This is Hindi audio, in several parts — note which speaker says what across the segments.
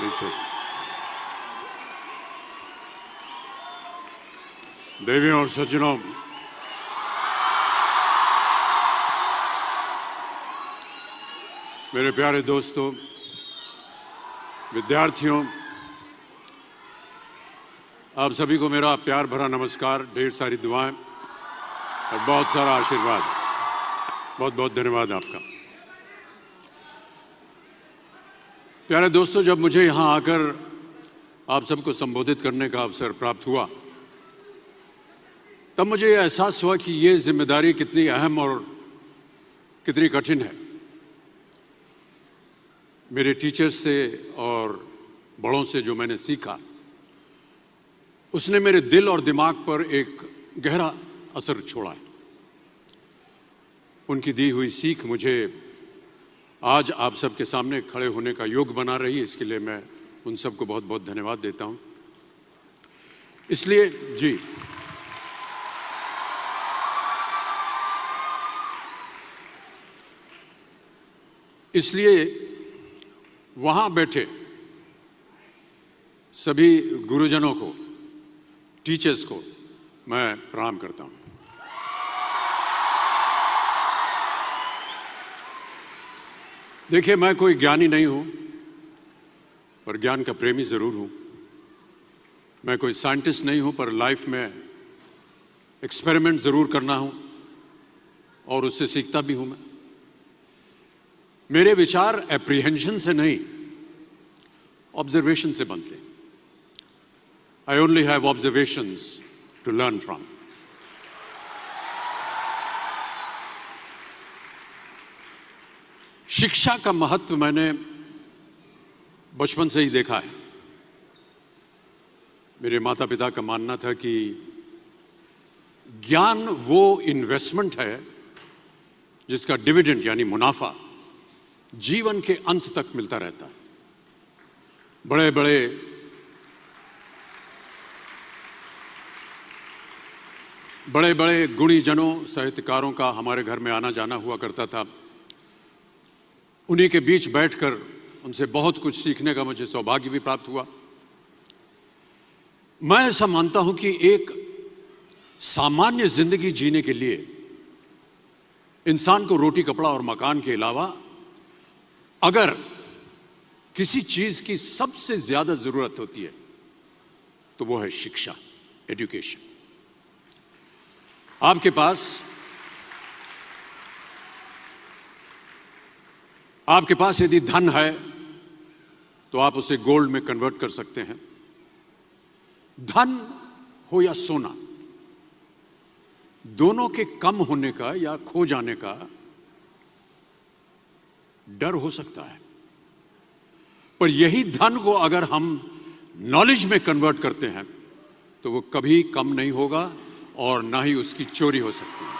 Speaker 1: जैसे देवियों और सज्जनों, मेरे प्यारे दोस्तों, विद्यार्थियों, आप सभी को मेरा प्यार भरा नमस्कार, ढेर सारी दुआएं और बहुत सारा आशीर्वाद। बहुत बहुत धन्यवाद आपका। प्यारे दोस्तों, जब मुझे यहाँ आकर आप सबको संबोधित करने का अवसर प्राप्त हुआ, तब मुझे यह एहसास हुआ कि ये जिम्मेदारी कितनी अहम और कितनी कठिन है। मेरे टीचर्स से और बड़ों से जो मैंने सीखा, उसने मेरे दिल और दिमाग पर एक गहरा असर छोड़ा है। उनकी दी हुई सीख मुझे आज आप सबके सामने खड़े होने का योग बना रही है। इसके लिए मैं उन सबको बहुत बहुत धन्यवाद देता हूं। इसलिए जी, इसलिए वहां बैठे सभी गुरुजनों को, टीचर्स को मैं प्रणाम करता हूं। देखिए, मैं कोई ज्ञानी नहीं हूं, पर ज्ञान का प्रेमी जरूर हूं। मैं कोई साइंटिस्ट नहीं हूं, पर लाइफ में एक्सपेरिमेंट जरूर करना हूं और उससे सीखता भी हूं। मेरे विचार एप्रीहेंशन से नहीं, ऑब्जर्वेशन से बनते हैं। I only have observations to learn from. शिक्षा का महत्व मैंने बचपन से ही देखा है। मेरे माता पिता का मानना था कि ज्ञान वो इन्वेस्टमेंट है जिसका डिविडेंड यानी मुनाफा जीवन के अंत तक मिलता रहता है। बड़े बड़े गुणीजनों, साहित्यकारों का हमारे घर में आना जाना हुआ करता था। उन्हीं के बीच बैठकर उनसे बहुत कुछ सीखने का मुझे सौभाग्य भी प्राप्त हुआ। मैं ऐसा मानता हूं कि एक सामान्य जिंदगी जीने के लिए इंसान को रोटी, कपड़ा और मकान के अलावा अगर किसी चीज की सबसे ज्यादा जरूरत होती है तो वो है शिक्षा, एजुकेशन। आपके पास यदि धन है तो आप उसे गोल्ड में कन्वर्ट कर सकते हैं। धन हो या सोना, दोनों के कम होने का या खो जाने का डर हो सकता है, पर यही धन को अगर हम नॉलेज में कन्वर्ट करते हैं तो वो कभी कम नहीं होगा और ना ही उसकी चोरी हो सकती है।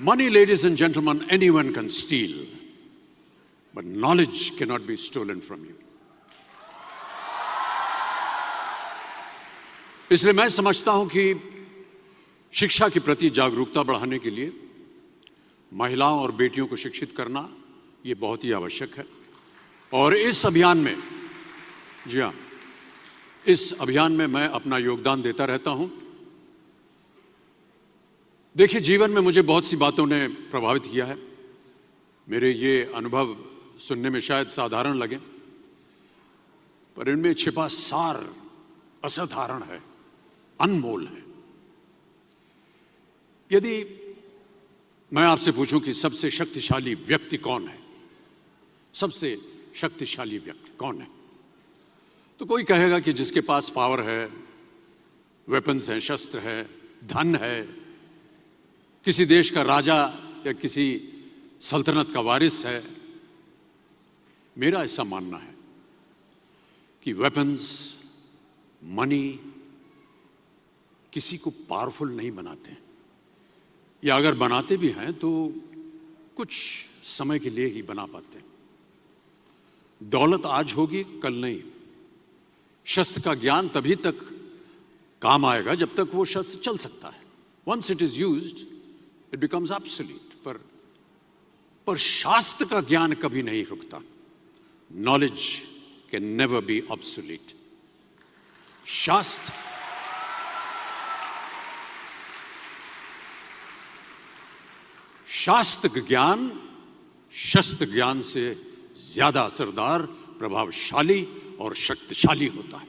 Speaker 1: Money, ladies and gentlemen, anyone can steal, but knowledge cannot be stolen from you. इसलिए मैं समझता हूं कि शिक्षा के प्रति जागरूकता बढ़ाने के लिए महिलाओं और बेटियों को शिक्षित करना ये बहुत ही आवश्यक है। और इस अभियान में, जी हाँ, इस अभियान में मैं अपना योगदान देता रहता हूं। देखिए, जीवन में मुझे बहुत सी बातों ने प्रभावित किया है। मेरे ये अनुभव सुनने में शायद साधारण लगे, पर इनमें छिपा सार असाधारण है, अनमोल है। यदि मैं आपसे पूछूं कि सबसे शक्तिशाली व्यक्ति कौन है, सबसे शक्तिशाली व्यक्ति कौन है, तो कोई कहेगा कि जिसके पास पावर है, वेपन्स हैं, शस्त्र है, धन है, किसी देश का राजा या किसी सल्तनत का वारिस है। मेरा ऐसा मानना है कि वेपन्स, मनी किसी को पावरफुल नहीं बनाते, या अगर बनाते भी हैं तो कुछ समय के लिए ही बना पाते। दौलत आज होगी, कल नहीं। शस्त्र का ज्ञान तभी तक काम आएगा जब तक वो शस्त्र चल सकता है। Once it is used, it becomes obsolete. पर पर शास्त्र का ज्ञान कभी नहीं रुकता। Knowledge can never be obsolete. शास्त्र ज्ञान शस्त्र ज्ञान से ज्यादा असरदार, प्रभावशाली और शक्तिशाली होता है।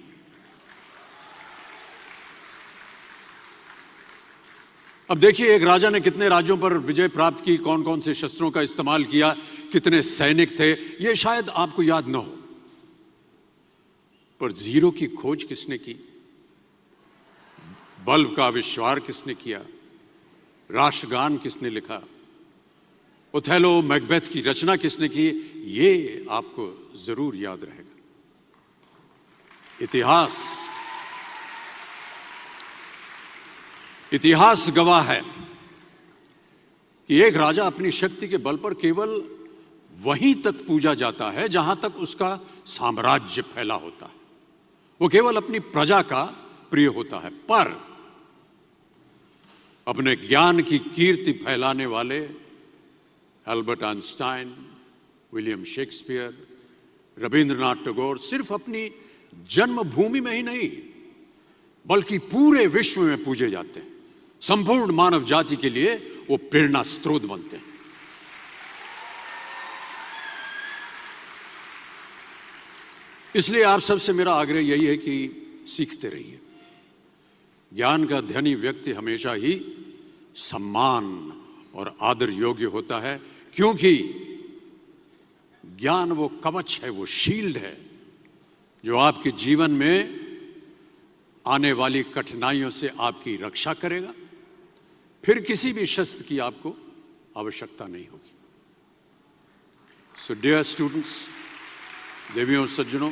Speaker 1: अब देखिए, एक राजा ने कितने राज्यों पर विजय प्राप्त की, कौन कौन से शस्त्रों का इस्तेमाल किया, कितने सैनिक थे, यह शायद आपको याद न हो, पर जीरो की खोज किसने की, बल्ब का आविष्कार किसने किया, राष्ट्रगान किसने लिखा, ओथेलो मैकबेथ की रचना किसने की, ये आपको जरूर याद रहेगा। इतिहास गवाह है कि एक राजा अपनी शक्ति के बल पर केवल वहीं तक पूजा जाता है जहां तक उसका साम्राज्य फैला होता है। वो केवल अपनी प्रजा का प्रिय होता है। पर अपने ज्ञान की कीर्ति फैलाने वाले Albert Einstein, William Shakespeare, Rabindranath Tagore सिर्फ अपनी जन्मभूमि में ही नहीं बल्कि पूरे विश्व में पूजे जाते हैं। संपूर्ण मानव जाति के लिए वो प्रेरणा स्रोत बनते हैं। इसलिए आप सबसे मेरा आग्रह यही है कि सीखते रहिए। ज्ञान का धनी व्यक्ति हमेशा ही सम्मान और आदर योग्य होता है, क्योंकि ज्ञान वो कवच है, वो शील्ड है जो आपके जीवन में आने वाली कठिनाइयों से आपकी रक्षा करेगा। फिर किसी भी शस्त्र की आपको आवश्यकता नहीं होगी। सो डियर स्टूडेंट्स, देवियों सज्जनों,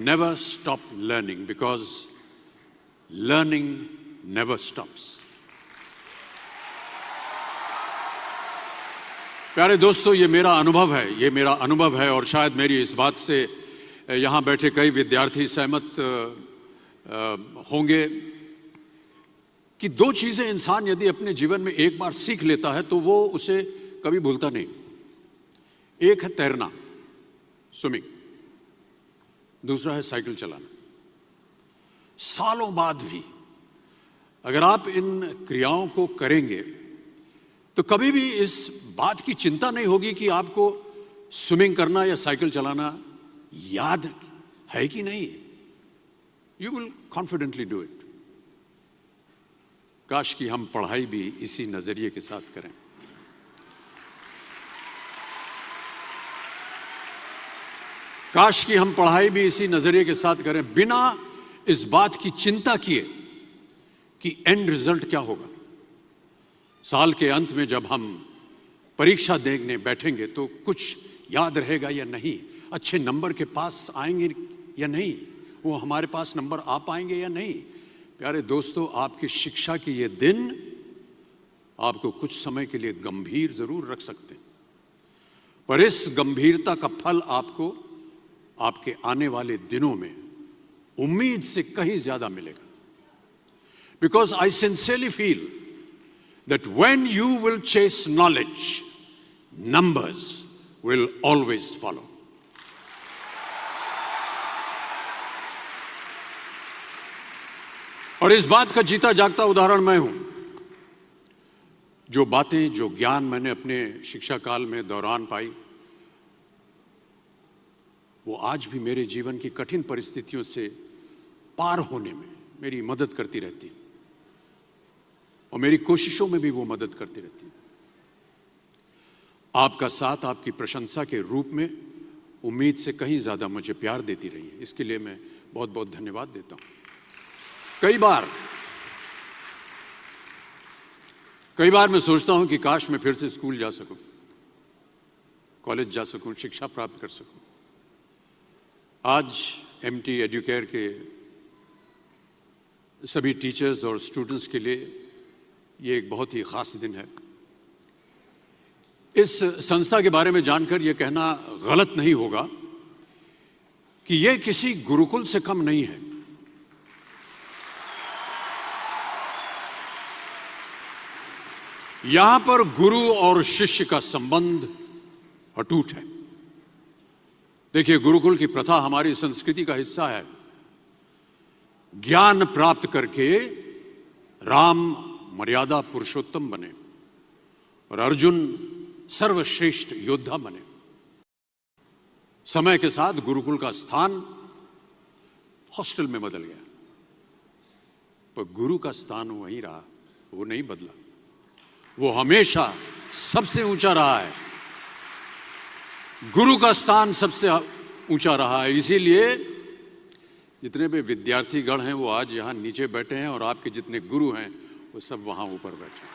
Speaker 1: never stop learning, because learning never stops. प्यारे दोस्तों, ये मेरा अनुभव है और शायद मेरी इस बात से यहाँ बैठे कई विद्यार्थी सहमत होंगे कि दो चीजें इंसान यदि अपने जीवन में एक बार सीख लेता है तो वो उसे कभी भूलता नहीं। एक है तैरना, स्विमिंग, दूसरा है साइकिल चलाना। सालों बाद भी अगर आप इन क्रियाओं को करेंगे तो कभी भी इस बात की चिंता नहीं होगी कि आपको स्विमिंग करना या साइकिल चलाना याद है कि नहीं। You will confidently do it. काश कि हम पढ़ाई भी इसी नजरिए के साथ करें। काश कि हम पढ़ाई भी इसी नजरिए के साथ करें, बिना इस बात की चिंता किए कि एंड रिजल्ट क्या होगा। साल के अंत में जब हम परीक्षा देने बैठेंगे तो कुछ याद रहेगा या नहीं, अच्छे नंबर के पास आएंगे या नहीं, वो हमारे पास नंबर आ पाएंगे या नहीं। प्यारे दोस्तों, आपकी शिक्षा के ये दिन आपको कुछ समय के लिए गंभीर जरूर रख सकते हैं, पर इस गंभीरता का फल आपको आपके आने वाले दिनों में उम्मीद से कहीं ज्यादा मिलेगा। Because I sincerely feel that when you will chase knowledge, numbers will always follow. और इस बात का जीता जागता उदाहरण मैं हूं। जो बातें, जो ज्ञान मैंने अपने शिक्षा काल में दौरान पाई, वो आज भी मेरे जीवन की कठिन परिस्थितियों से पार होने में मेरी मदद करती रहती है और मेरी कोशिशों में भी वो मदद करती रहती है। आपका साथ, आपकी प्रशंसा के रूप में उम्मीद से कहीं ज्यादा मुझे प्यार देती रही है। इसके लिए मैं बहुत बहुत धन्यवाद देता हूं। कई बार मैं सोचता हूं कि काश मैं फिर से स्कूल जा सकूं, कॉलेज जा सकूं, शिक्षा प्राप्त कर सकूं। आज एमटी एडुकेयर के सभी टीचर्स और स्टूडेंट्स के लिए ये एक बहुत ही खास दिन है। इस संस्था के बारे में जानकर यह कहना गलत नहीं होगा कि यह किसी गुरुकुल से कम नहीं है। यहां पर गुरु और शिष्य का संबंध अटूट है। देखिए, गुरुकुल की प्रथा हमारी संस्कृति का हिस्सा है। ज्ञान प्राप्त करके राम मर्यादा पुरुषोत्तम बने और अर्जुन सर्वश्रेष्ठ योद्धा बने। समय के साथ गुरुकुल का स्थान हॉस्टल में बदल गया, पर गुरु का स्थान वहीं रहा, वो नहीं बदला। वो हमेशा सबसे ऊंचा रहा है। गुरु का स्थान सबसे ऊंचा रहा है। इसीलिए जितने भी विद्यार्थीगण हैं वो आज यहां नीचे बैठे हैं और आपके जितने गुरु हैं वो सब वहां ऊपर बैठे हैं।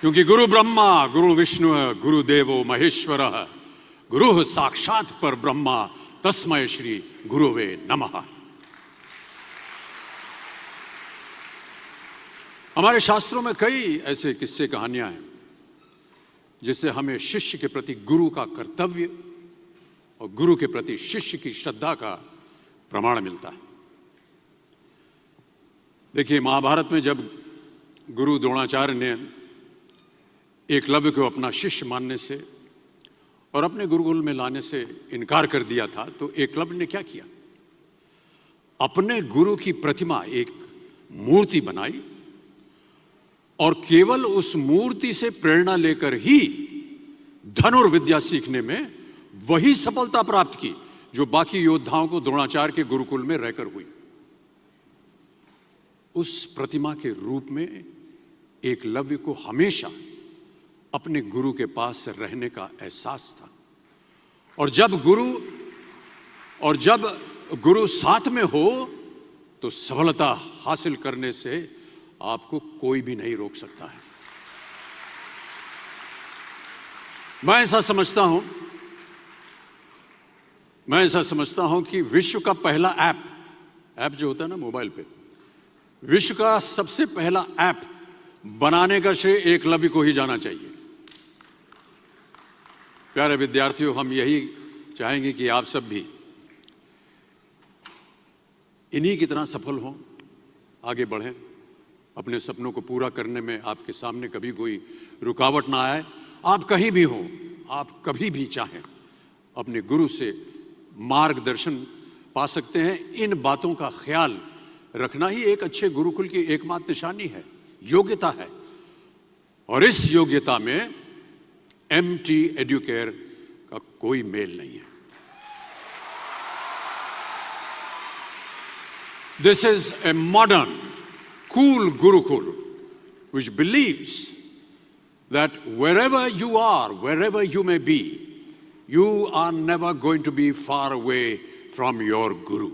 Speaker 1: क्योंकि गुरु ब्रह्मा गुरु विष्णु गुरुदेवो महेश्वर गुरु साक्षात पर ब्रह्मा तस्मै श्री गुरुवे नमः। हमारे शास्त्रों में कई ऐसे किस्से कहानियां हैं जिससे हमें शिष्य के प्रति गुरु का कर्तव्य और गुरु के प्रति शिष्य की श्रद्धा का प्रमाण मिलता है। देखिए, महाभारत में जब गुरु द्रोणाचार्य ने एकलव्य को अपना शिष्य मानने से और अपने गुरुकुल में लाने से इनकार कर दिया था, तो एकलव्य ने क्या किया? अपने गुरु की प्रतिमा, एक मूर्ति बनाई और केवल उस मूर्ति से प्रेरणा लेकर ही धनुर्विद्या सीखने में वही सफलता प्राप्त की जो बाकी योद्धाओं को द्रोणाचार्य के गुरुकुल में रहकर हुई। उस प्रतिमा के रूप में एकलव्य को हमेशा अपने गुरु के पास रहने का एहसास था। और जब गुरु साथ में हो तो सफलता हासिल करने से आपको कोई भी नहीं रोक सकता है। मैं ऐसा समझता हूं कि विश्व का पहला ऐप जो होता है ना मोबाइल पे, विश्व का सबसे पहला ऐप बनाने का श्रेय एकलव्य को ही जाना चाहिए। प्यारे विद्यार्थियों, हम यही चाहेंगे कि आप सब भी इन्हीं की तरह सफल हों, आगे बढ़ें, अपने सपनों को पूरा करने में आपके सामने कभी कोई रुकावट ना आए। आप कहीं भी हों, आप कभी भी चाहें अपने गुरु से मार्गदर्शन पा सकते हैं। इन बातों का ख्याल रखना ही एक अच्छे गुरुकुल की एकमात्र निशानी है, योग्यता है। और इस योग्यता में MT एडुकेयर का कोई मेल नहीं है। This is a modern, cool Gurukul which believes that wherever you are, wherever you may be, you are never going to be far away from your Guru.